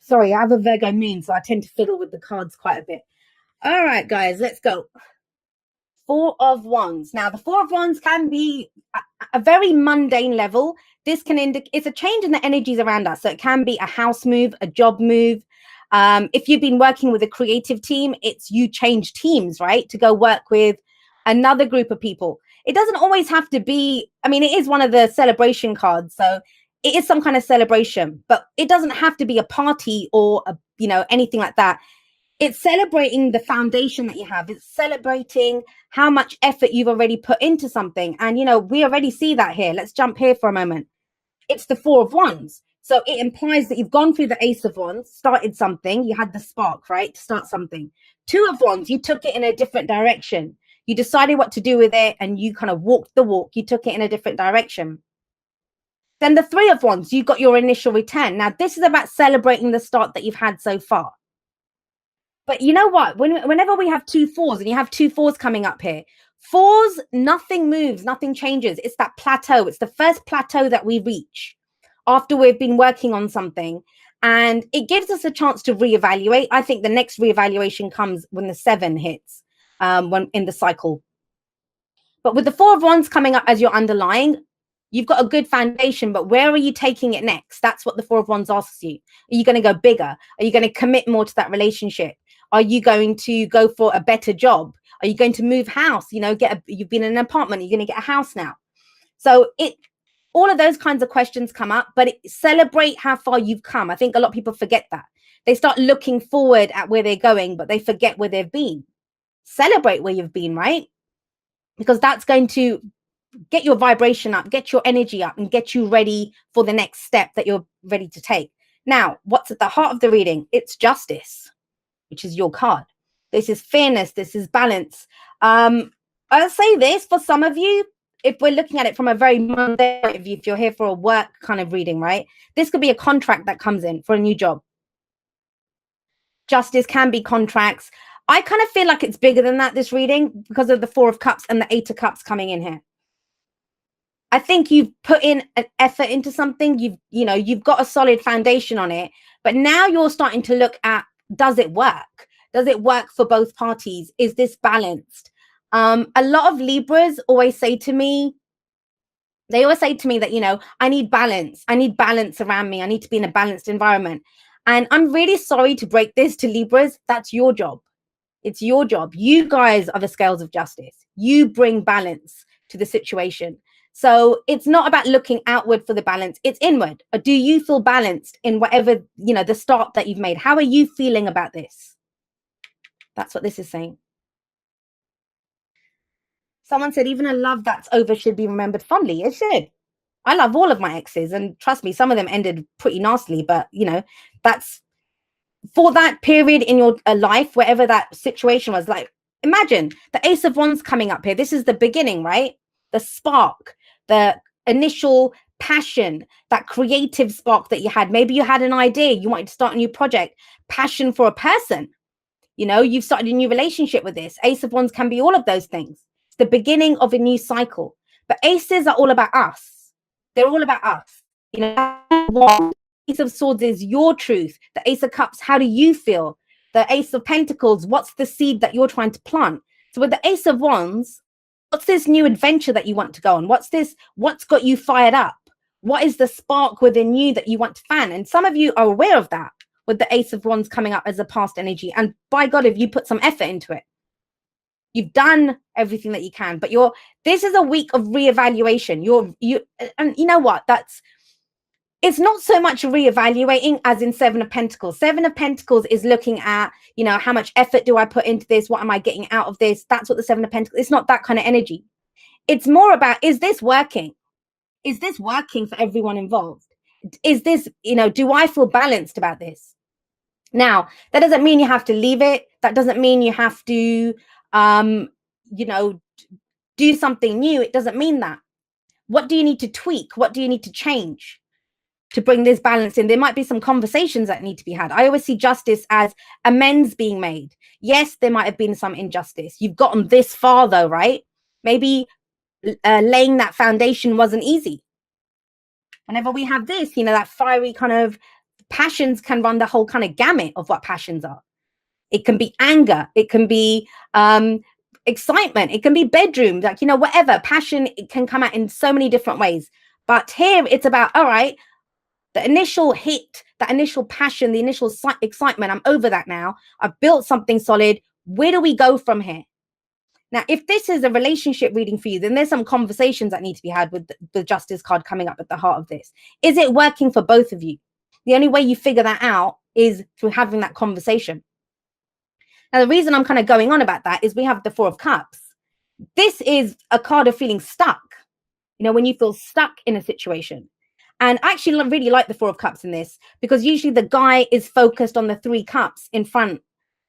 Sorry, I have a Virgo moon, so I tend to fiddle with the cards quite a bit. All right, guys, let's go. Four of Wands. Now, the Four of Wands can be a very mundane level. This can indicate it's a change in the energies around us. So it can be a house move, a job move. If you've been working with a creative team, it's you change teams, right? To go work with another group of people. It doesn't always have to be, I mean, it is one of the celebration cards. So it is some kind of celebration, but it doesn't have to be a party or anything like that. It's celebrating the foundation that you have. It's celebrating how much effort you've already put into something. And, we already see that here. Let's jump here for a moment. It's the Four of Wands. So it implies that you've gone through the Ace of Wands, started something. You had the spark, right? To start something. Two of Wands, you took it in a different direction. You decided what to do with it and you kind of walked the walk. You took it in a different direction. Then the Three of Wands, you got your initial return. Now, this is about celebrating the start that you've had so far. But you know what? Whenever we have two fours, and you have two fours coming up here, fours, nothing moves, nothing changes. It's that plateau. It's the first plateau that we reach after we've been working on something. And it gives us a chance to reevaluate. I think the next reevaluation comes when the 7 hits, when in the cycle. But with the Four of Wands coming up as your underlying, you've got a good foundation, but where are you taking it next? That's what the Four of Wands asks you. Are you going to go bigger? Are you going to commit more to that relationship? Are you going to go for a better job? Are you going to move house? You've been in an apartment, you're going to get a house now. So all of those kinds of questions come up, but celebrate how far you've come. I think a lot of people forget that. They start looking forward at where they're going, but they forget where they've been. Celebrate where you've been, right? Because that's going to get your vibration up, get your energy up, and get you ready for the next step that you're ready to take. Now, what's at the heart of the reading? It's justice, which is your card. This is fairness. This is balance. I'll say this for some of you, if we're looking at it from a very mundane point of view, if you're here for a work kind of reading, right? This could be a contract that comes in for a new job. Justice can be contracts. I kind of feel like it's bigger than that, this reading, because of the Four of Cups and the Eight of Cups coming in here. I think you've put in an effort into something. You've got a solid foundation on it, but now you're starting to look at, does it work? Does it work for both parties? Is this balanced? A lot of Libras always say to me that, I need balance. I need balance around me. I need to be in a balanced environment. And I'm really sorry to break this to Libras. That's your job. It's your job. You guys are the scales of justice. You bring balance to the situation. So it's not about looking outward for the balance. It's inward. Or do you feel balanced in whatever, the start that you've made? How are you feeling about this? That's what this is saying. Someone said, even a love that's over should be remembered fondly. It should. I love all of my exes. And trust me, some of them ended pretty nastily. But, that's for that period in your life, wherever that situation was. Like, imagine the Ace of Wands coming up here. This is the beginning, right? The spark, the initial passion, that creative spark that you had. Maybe you had an idea, you wanted to start a new project, passion for a person. You've started a new relationship with this. Ace of Wands can be all of those things. It's the beginning of a new cycle. But aces are all about us. They're all about us. Ace of Swords is your truth. The Ace of Cups, how do you feel? The Ace of Pentacles, what's the seed that you're trying to plant? So with the Ace of Wands, what's this new adventure that you want to go on? What's got you fired up? What is the spark within you that you want to fan? And some of you are aware of that with the Ace of Wands coming up as a past energy. And by God, if you put some effort into it, you've done everything that you can. But this is a week of reevaluation. And you know what? It's not so much reevaluating as in Seven of Pentacles. Seven of Pentacles is looking at, how much effort do I put into this? What am I getting out of this? That's what the Seven of Pentacles, it's not that kind of energy. It's more about, is this working? Is this working for everyone involved? Is this, do I feel balanced about this? Now, that doesn't mean you have to leave it. That doesn't mean you have to, do something new. It doesn't mean that. What do you need to tweak? What do you need to change to bring this balance in? There might be some conversations that need to be had. I always see justice as amends being made. Yes, there might have been some injustice. You've gotten this far though, right? Maybe laying that foundation wasn't easy. Whenever we have this, that fiery kind of passions can run the whole kind of gamut of what passions are. It can be anger, it can be excitement, it can be bedroom, like, you know, whatever. Passion, it can come out in so many different ways. But here it's about, all right, the initial hit, that initial passion, the initial excitement, I'm over that now. I've built something solid. Where do we go from here? Now, if this is a relationship reading for you, then there's some conversations that need to be had with the Justice card coming up at the heart of this. Is it working for both of you? The only way you figure that out is through having that conversation. Now, the reason I'm kind of going on about that is we have the Four of Cups. This is a card of feeling stuck. You know, when you feel stuck in a situation. And I actually really like the Four of Cups in this, because usually the guy is focused on the Three Cups in front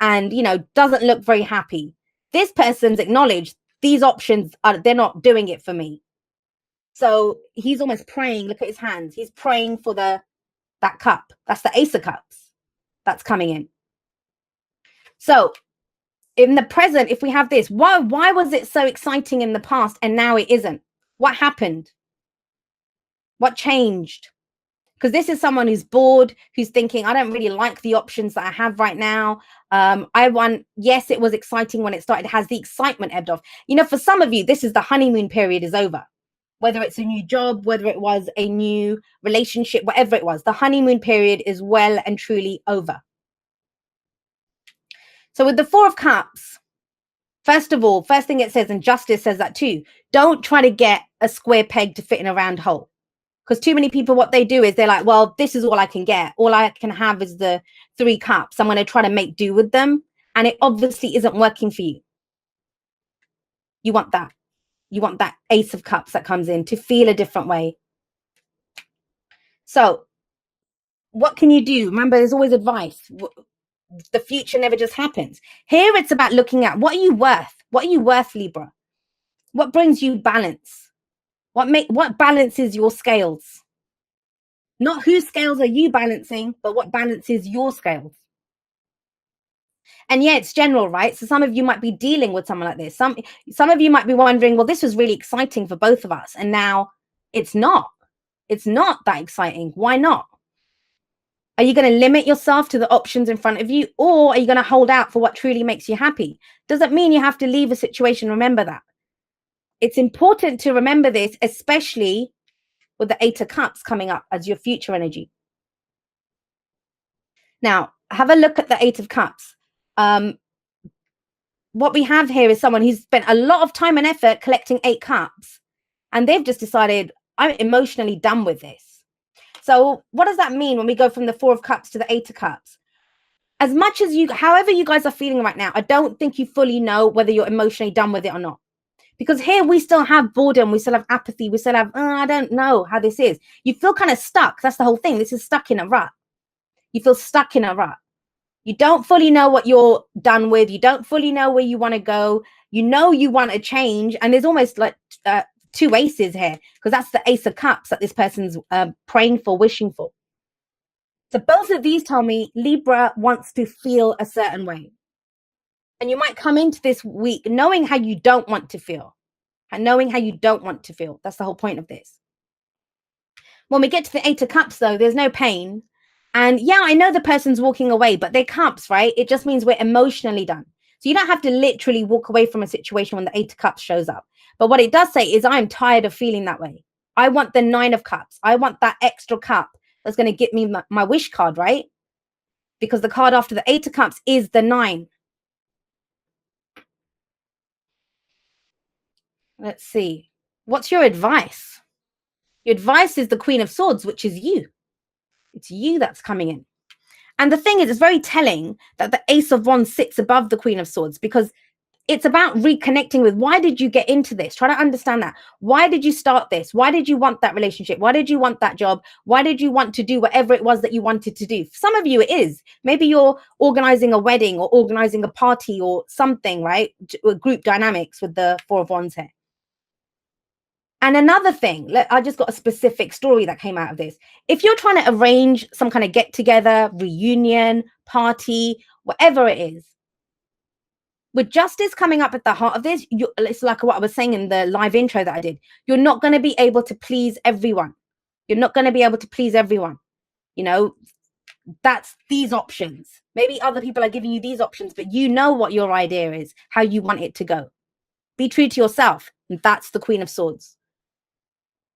and, you know, doesn't look very happy. This person's acknowledged these options they're not doing it for me. So he's almost praying. Look at his hands. He's praying for that cup. That's the Ace of Cups that's coming in. So in the present, if we have this, why was it so exciting in the past and now it isn't? What happened? What changed? Because this is someone who's bored, who's thinking, I don't really like the options that I have right now. Yes, it was exciting when it started. It has the excitement ebbed off. You know, for some of you, this is the honeymoon period is over. Whether it's a new job, whether it was a new relationship, whatever it was, the honeymoon period is well and truly over. So with the Four of Cups, first of all, first thing it says, and Justice says that too, don't try to get a square peg to fit in a round hole. Because too many people, what they do is they're like, well, this is all I can get. All I can have is the Three Cups. I'm going to try to make do with them. And it obviously isn't working for you. You want that. You want that Ace of Cups that comes in to feel a different way. So what can you do? Remember, there's always advice. The future never just happens. Here it's about looking at, what are you worth? What are you worth, Libra? What brings you balance? What balances your scales? Not whose scales are you balancing, but what balances your scales. And yeah, it's general, right? So some of you might be dealing with someone like this. Some of you might be wondering, well, this was really exciting for both of us, and now it's not. It's not that exciting. Why not? Are you going to limit yourself to the options in front of you, or are you going to hold out for what truly makes you happy? Doesn't mean you have to leave a situation. Remember that. It's important to remember this, especially with the Eight of Cups coming up as your future energy. Now, have a look at the Eight of Cups. What we have here is someone who's spent a lot of time and effort collecting 8 cups, and they've just decided, I'm emotionally done with this. So what does that mean when we go from the Four of Cups to the Eight of Cups? As much as however you guys are feeling right now, I don't think you fully know whether you're emotionally done with it or not. Because here we still have boredom, we still have apathy, we still have, I don't know how this is. You feel kind of stuck. That's the whole thing. This is stuck in a rut. You feel stuck in a rut. You don't fully know what you're done with. You don't fully know where you want to go. You know you want to change. And there's almost like 2 aces here, because that's the Ace of Cups that this person's praying for, wishing for. So both of these tell me Libra wants to feel a certain way. And you might come into this week knowing how you don't want to feel. And knowing how you don't want to feel. That's the whole point of this. When we get to the Eight of Cups, though, there's no pain. And yeah, I know the person's walking away, but they're cups, right? It just means we're emotionally done. So you don't have to literally walk away from a situation when the Eight of Cups shows up. But what it does say is, I'm tired of feeling that way. I want the Nine of Cups. I want that extra cup that's going to get me my wish card, right? Because the card after the Eight of Cups is the 9. Let's see. What's your advice? Your advice is the Queen of Swords, which is you. It's you that's coming in. And the thing is, it's very telling that the Ace of Wands sits above the Queen of Swords, because it's about reconnecting with, why did you get into this? Try to understand that. Why did you start this? Why did you want that relationship? Why did you want that job? Why did you want to do whatever it was that you wanted to do? For some of you, it is. Maybe you're organizing a wedding or organizing a party or something, right? Group dynamics with the Four of Wands here. And another thing, I just got a specific story that came out of this. If you're trying to arrange some kind of get together, reunion, party, whatever it is, with Justice coming up at the heart of this, it's like what I was saying in the live intro that I did. You're not going to be able to please everyone. You're not going to be able to please everyone. You know, That's these options. Maybe other people are giving you these options, but you know what your idea is, how you want it to go. Be true to yourself. And that's the Queen of Swords.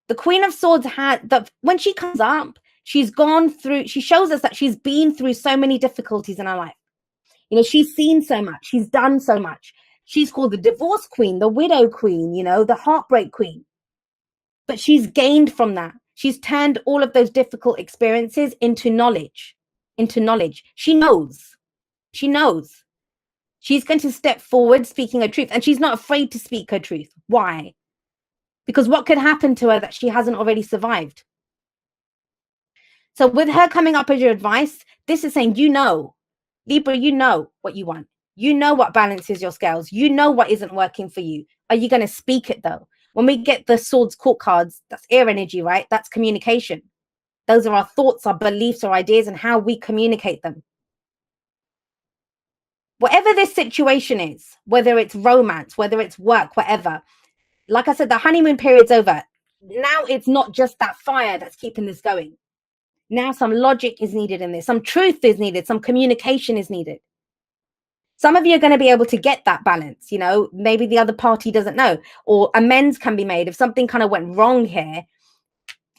The Queen of Swords had that when she comes up, she's gone through, she shows us that she's been through so many difficulties in her life. You know, she's seen so much, she's done so much. She's called the divorce queen, the widow queen, you know, the heartbreak queen. But she's gained from that. She's turned all of those difficult experiences into knowledge, into knowledge. She knows. She knows. She's going to step forward speaking her truth, and she's not afraid to speak her truth. Why? Because what could happen to her that she hasn't already survived? So with her coming up as your advice, this is saying, you know, Libra, you know what you want. You know what balances your scales. You know what isn't working for you. Are you going to speak it though? When we get the Swords Court cards, that's air energy, right? That's communication. Those are our thoughts, our beliefs, our ideas, and how we communicate them. Whatever this situation is, whether it's romance, whether it's work, whatever, like I said, the honeymoon period's over. Now it's not just that fire that's keeping this going. Now some logic is needed in this. Some truth is needed. Some communication is needed. Some of you are going to be able to get that balance. You know, maybe the other party doesn't know, or amends can be made. If something kind of went wrong here,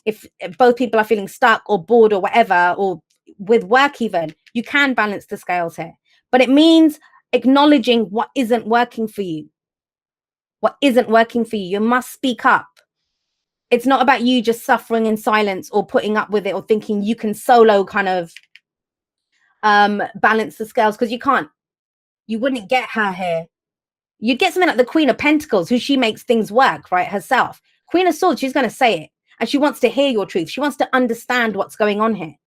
if both people are feeling stuck or bored or whatever, or with work even, you can balance the scales here. But it means acknowledging what isn't working for you. What isn't working for you. You must speak up. It's not about you just suffering in silence or putting up with it or thinking you can solo kind of balance the scales, because you can't. You wouldn't get her here. You'd get something like the Queen of Pentacles, who she makes things work, right, herself. Queen of Swords, she's going to say it. And she wants to hear your truth. She wants to understand what's going on here.